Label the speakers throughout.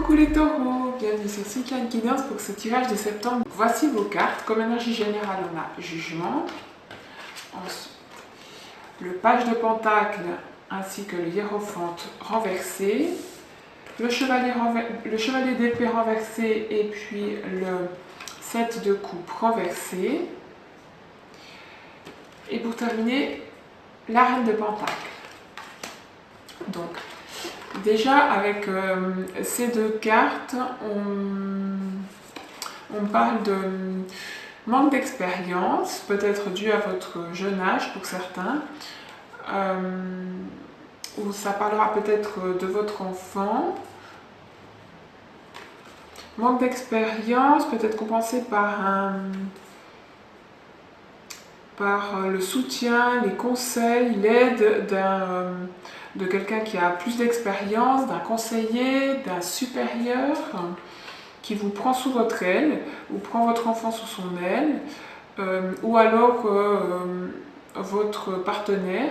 Speaker 1: Coucou les taureaux, bienvenue sur Cyclane Guidance pour ce tirage de septembre. Voici vos cartes. Comme énergie générale, on a jugement, ensuite le page de pentacle ainsi que le hiérophante renversé, le chevalier d'épée renversé et puis le 7 de coupe renversé. Et pour terminer, la reine de pentacle. Donc, déjà avec ces deux cartes, on parle de manque d'expérience, peut-être dû à votre jeune âge pour certains, ou ça parlera peut-être de votre enfant. Manque d'expérience, peut-être compensé par le soutien, les conseils, l'aide de quelqu'un qui a plus d'expérience, d'un conseiller, d'un supérieur qui vous prend sous votre aile ou prend votre enfant sous son aile, ou alors votre partenaire,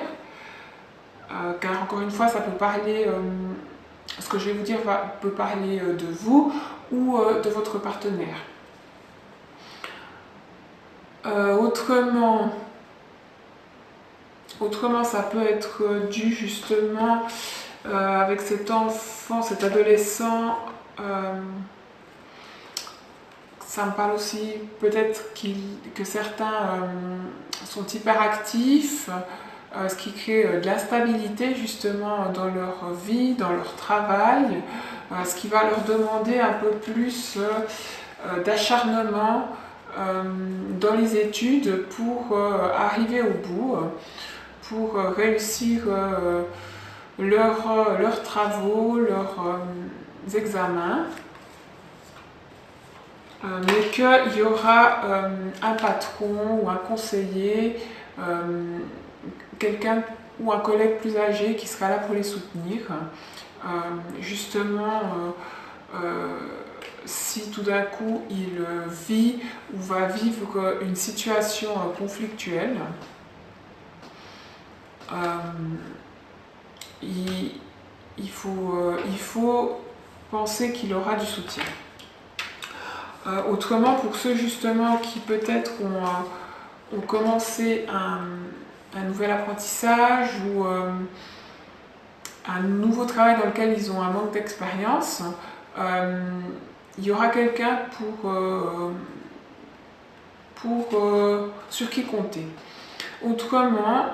Speaker 1: car encore une fois ça peut parler, ce que je vais vous dire peut parler de vous ou de votre partenaire. Autrement, ça peut être dû justement avec cet enfant, cet adolescent. Ça me parle aussi peut-être que certains sont hyperactifs, ce qui crée de l'instabilité justement dans leur vie, dans leur travail, ce qui va leur demander un peu plus d'acharnement dans les études pour arriver au bout, pour réussir leurs travaux, leurs examens, mais qu'il y aura un patron ou un conseiller, quelqu'un ou un collègue plus âgé qui sera là pour les soutenir, justement si tout d'un coup il vit ou va vivre une situation conflictuelle. Il faut penser qu'il aura du soutien. Autrement, pour ceux justement qui peut-être ont commencé un nouvel apprentissage ou un nouveau travail dans lequel ils ont un manque d'expérience, il y aura quelqu'un sur qui compter. Autrement,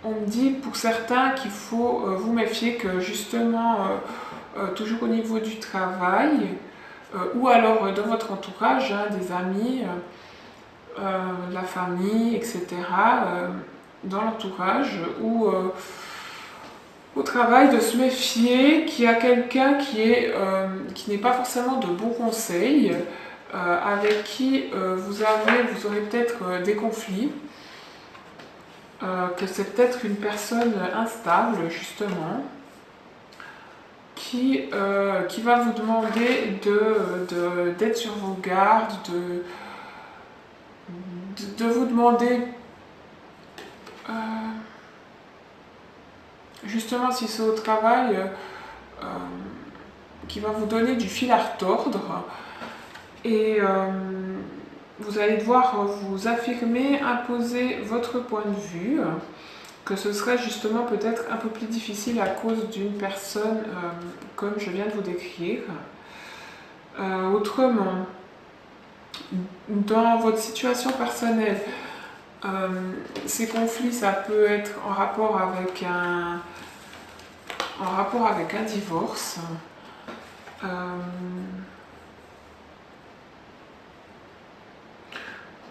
Speaker 1: on me dit pour certains qu'il faut vous méfier que justement, toujours au niveau du travail, ou alors dans votre entourage, des amis, la famille, etc., dans l'entourage, ou au travail, de se méfier qu'il y a quelqu'un qui n'est pas forcément de bons conseils, avec qui vous aurez peut-être des conflits, que c'est peut-être une personne instable justement, qui va vous demander d'être sur vos gardes, de vous demander justement si c'est au travail, qui va vous donner du fil à retordre, et vous allez devoir vous affirmer, imposer votre point de vue, que ce serait justement peut-être un peu plus difficile à cause d'une personne comme je viens de vous décrire. Autrement, dans votre situation personnelle, ces conflits, ça peut être en rapport avec un divorce,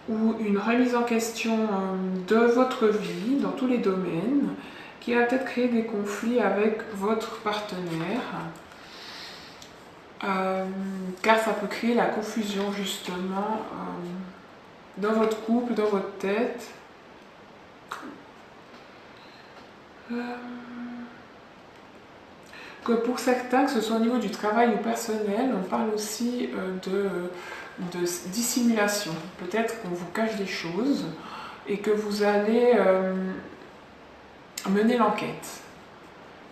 Speaker 1: ou une remise en question de votre vie dans tous les domaines, qui va peut-être créer des conflits avec votre partenaire, car ça peut créer la confusion justement dans votre couple, dans votre tête. Que pour certains, que ce soit au niveau du travail ou personnel, on parle aussi de dissimulation. Peut-être qu'on vous cache des choses et que vous allez mener l'enquête,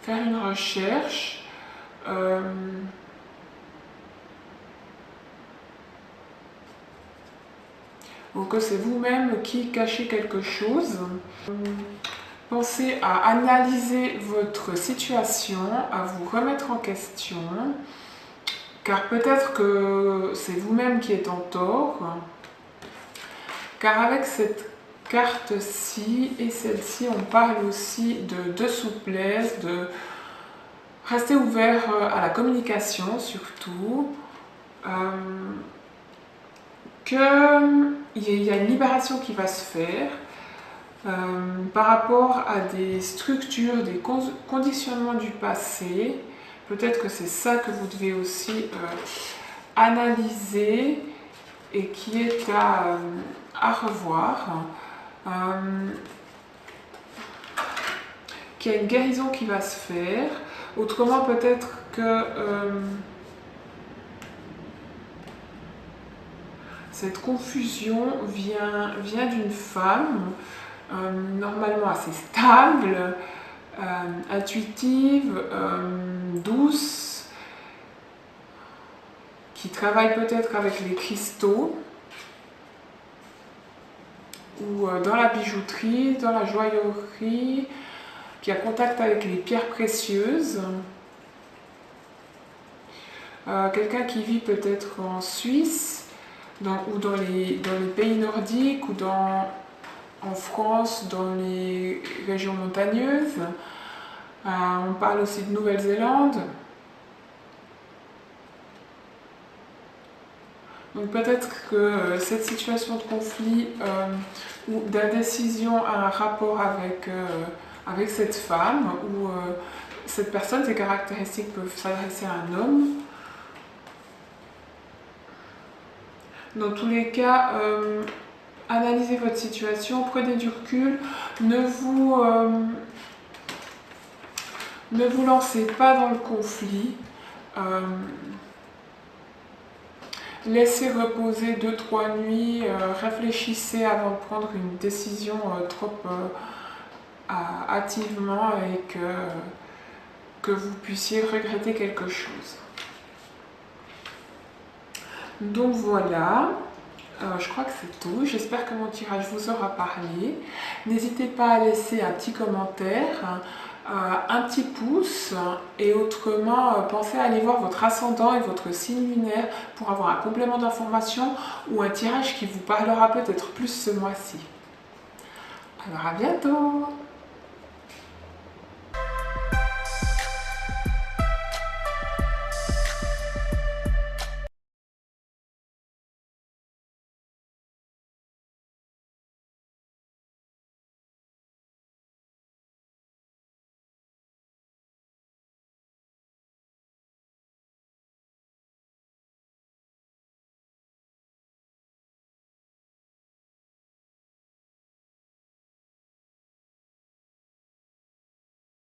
Speaker 1: faire une recherche ou que c'est vous-même qui cachez quelque chose. Pensez à analyser votre situation, à vous remettre en question, car peut-être que c'est vous-même qui êtes en tort, car avec cette carte-ci et celle-ci, on parle aussi de souplesse, de rester ouvert à la communication surtout, qu'il y a une libération qui va se faire par rapport à des structures, des conditionnements du passé. Peut-être que c'est ça que vous devez aussi analyser et qui est à revoir. Qu'il y a une guérison qui va se faire. Autrement, peut-être que cette confusion vient d'une femme normalement assez stable, intuitive, douce, qui travaille peut-être avec les cristaux ou dans la bijouterie, dans la joaillerie, qui a contact avec les pierres précieuses. Quelqu'un qui vit peut-être en Suisse ou dans les pays nordiques ou en France, dans les régions montagneuses. On parle aussi de Nouvelle-Zélande. Donc peut-être que cette situation de conflit ou d'indécision a un rapport avec cette femme ou cette personne, ses caractéristiques peuvent s'adresser à un homme. Dans tous les cas, analysez votre situation, prenez du recul, ne vous lancez pas dans le conflit. Laissez reposer 2-3 nuits, réfléchissez avant de prendre une décision trop hâtivement et que vous puissiez regretter quelque chose. Donc voilà, je crois que c'est tout. J'espère que mon tirage vous aura parlé. N'hésitez pas à laisser un petit commentaire, un petit pouce et autrement pensez à aller voir votre ascendant et votre signe lunaire pour avoir un complément d'information ou un tirage qui vous parlera peut-être plus ce mois-ci. Alors à bientôt!